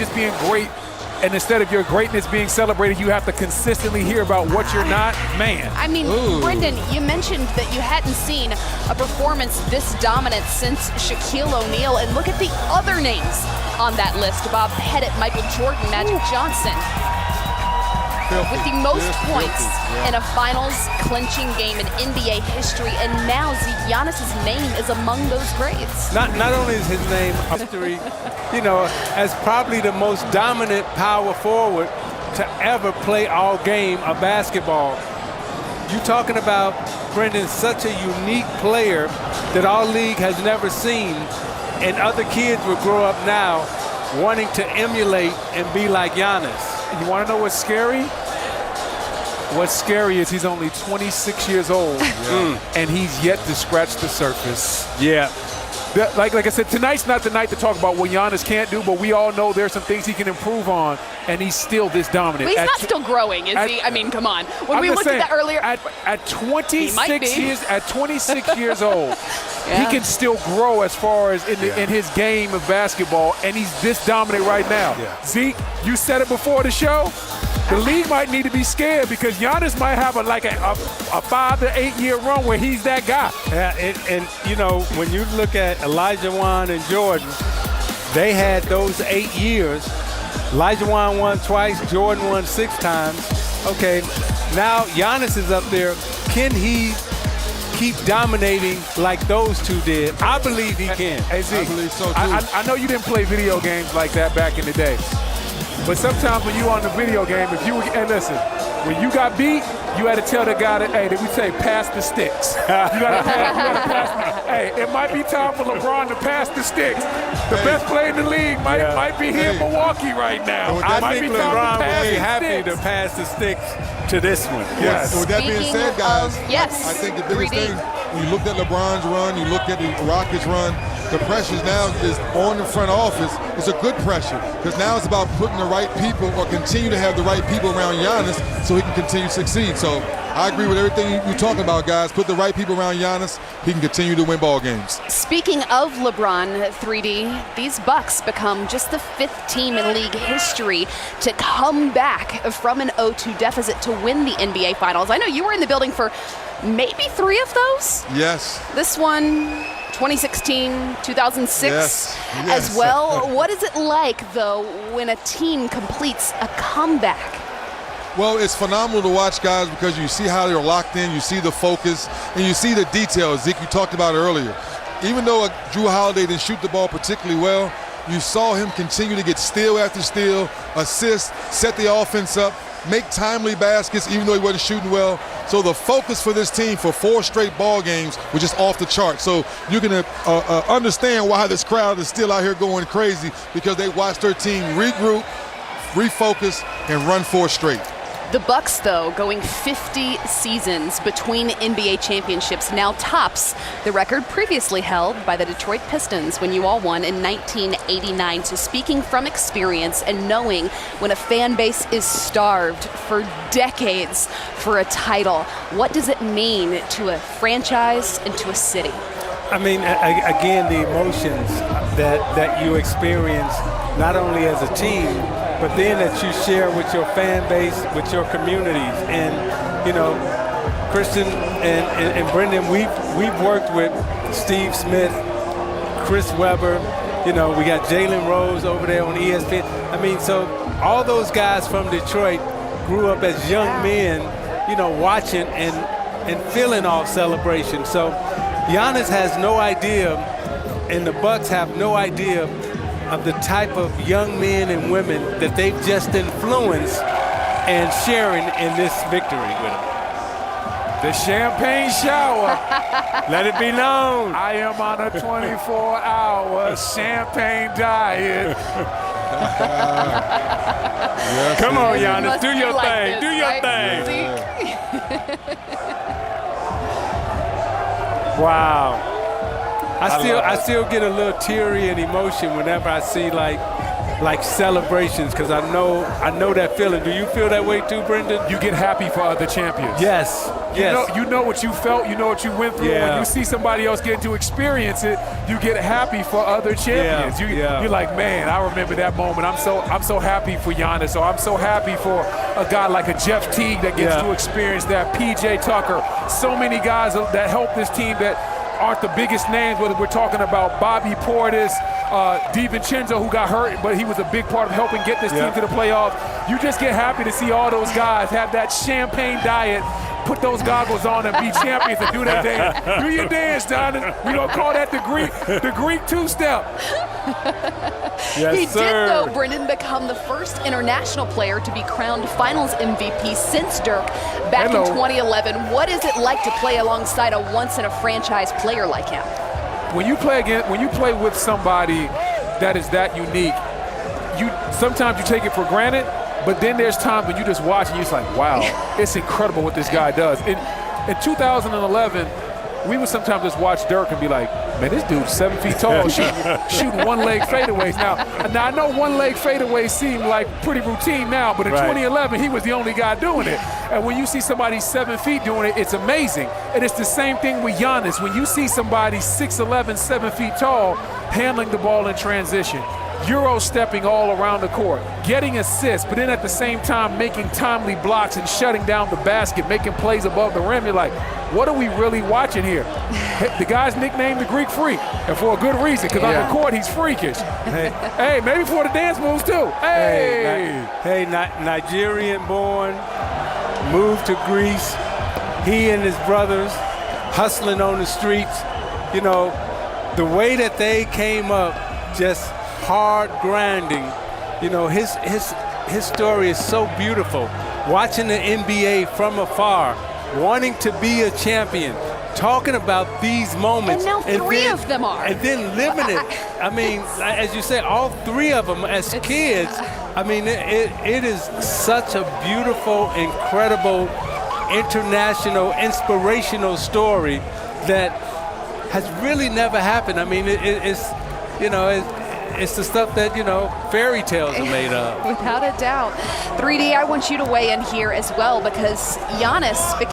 just being great, and instead of your greatness being celebrated, you have to consistently hear about what you're not, man. I mean, Brendan, you mentioned that you hadn't seen a performance this dominant since Shaquille O'Neal, and look at the other names on that list. Bob Pettit, Michael Jordan, Magic Johnson. With the most points in a finals clinching game in NBA history, and now Giannis's name is among those greats. Not only is his name history, as probably the most dominant power forward to ever play all game of basketball. You talking about, Brendan, such a unique player that our league has never seen, and other kids will grow up now wanting to emulate and be like Giannis. You want to know what's scary? What's scary is he's only 26 years old, and he's yet to scratch the surface. Yeah. Like I said, tonight's not the night to talk about what Giannis can't do, but we all know there's some things he can improve on, and he's still this dominant. But he's not still growing, is he? I mean, come on. When we looked at that earlier. At 26 years old, he can still grow as far as in his game of basketball, and he's this dominant right now. Yeah. Zeke, you said it before the show. The league might need to be scared because Giannis might have a 5 to 8 year run where he's that guy. Yeah, and when you look at Elijah Wan and Jordan, they had those 8 years. Elijah Wan won twice, Jordan won 6 times. Okay, now Giannis is up there. Can he keep dominating like those two did? I believe he can. Hey, Zeke, I believe so too. I know you didn't play video games like that back in the day. But sometimes when you on the video game, and listen, when you got beat, you had to tell the guy that, hey, did we say pass the sticks? You gotta pass. Hey, it might be time for LeBron to pass the sticks. The best player in the league might be here in Milwaukee right now. I think LeBron will be happy to pass the sticks to this one. Yes. With that being said, guys, I think the biggest 3D. thing, when you look at LeBron's run, you look at the Rockets' run, the pressure now is on the front office. It's a good pressure because now it's about putting the right people or continue to have the right people around Giannis so he can continue to succeed. So I agree with everything you're talking about, guys. Put the right people around Giannis, he can continue to win ball games. Speaking of LeBron, 3D, these Bucks become just the 5th team in league history to come back from an 0-2 deficit to win the NBA Finals. I know you were in the building for maybe 3 of those. Yes. This one, 2016, 2006 as well. What is it like, though, when a team completes a comeback? Well, it's phenomenal to watch, guys, because you see how they're locked in, you see the focus, and you see the details, Zeke, you talked about earlier. Even though Drew Holiday didn't shoot the ball particularly well, you saw him continue to get steal after steal, assist, set the offense up, make timely baskets even though he wasn't shooting well. So the focus for this team for 4 straight ball games was just off the chart. So you're going to understand why this crowd is still out here going crazy, because they watched their team regroup, refocus, and run 4 straight. The Bucks, though, going 50 seasons between NBA championships, now tops the record previously held by the Detroit Pistons when you all won in 1989. So speaking from experience and knowing when a fan base is starved for decades for a title, what does it mean to a franchise and to a city? I mean, again, the emotions that you experience, not only as a team, but then that you share with your fan base, with your communities. And, Christian and Brendan, we've worked with Steve Smith, Chris Webber, we got Jalen Rose over there on ESPN. I mean, so all those guys from Detroit grew up as young men, watching and feeling all celebration. So Giannis has no idea, and the Bucks have no idea of the type of young men and women that they've just influenced and sharing in this victory with them. The champagne shower. Let it be known. I am on a 24-hour champagne diet. Come on, Giannis, do your like thing. this, Do your right? thing. Wow. I still get a little teary and emotion whenever I see, like, like celebrations, because I know that feeling. Do you feel that way too, Brendan? You get happy for other champions. Yes. Yes. You know what you felt. You know what you went through. Yeah. When you see somebody else getting to experience it, you get happy for other champions. You're like, man, I remember that moment. I'm so happy for Giannis, or I'm so happy for a guy like a Jeff Teague that gets to experience that. PJ Tucker. So many guys that help this team that aren't the biggest names, whether we're talking about Bobby Portis, DiVincenzo, who got hurt, but he was a big part of helping get this team to the playoffs. You just get happy to see all those guys have that champagne diet, put those goggles on and be champions and do their dance. Do your dance, Don. We're going to call that the Greek two-step. Yes, he sir. did, though, Brendan, become the first international player to be crowned Finals MVP since Dirk back in 2011. What is it like to play alongside a once-in-a-franchise player like him? When you play with somebody that is that unique, sometimes you take it for granted, but then there's times when you just watch and you're just like, wow, it's incredible what this guy does. In 2011, we would sometimes just watch Dirk and be like, man, this dude's 7 feet tall, shooting one-leg fadeaways. Now I know one-leg fadeaways seem like pretty routine now, but in 2011, he was the only guy doing it. And when you see somebody 7 feet doing it, it's amazing. And it's the same thing with Giannis. When you see somebody 6'11", 7 feet tall, handling the ball in transition, Euro stepping all around the court, getting assists, but then at the same time making timely blocks and shutting down the basket, making plays above the rim. You're like, what are we really watching here? The guy's nicknamed the Greek Freak, and for a good reason, because on the court he's freakish. Hey, maybe for the dance moves too. Nigerian-born, moved to Greece. He and his brothers hustling on the streets. You know, the way that they came up, just hard grinding. You know, his story is so beautiful. Watching the NBA from afar, wanting to be a champion, talking about these moments. And now three of them are. And then living it. I mean, as you say, all three of them as kids. I mean, it is such a beautiful, incredible, international, inspirational story that has really never happened. I mean, it's the stuff that, fairy tales are made of. Without a doubt. 3D, I want you to weigh in here as well, because Giannis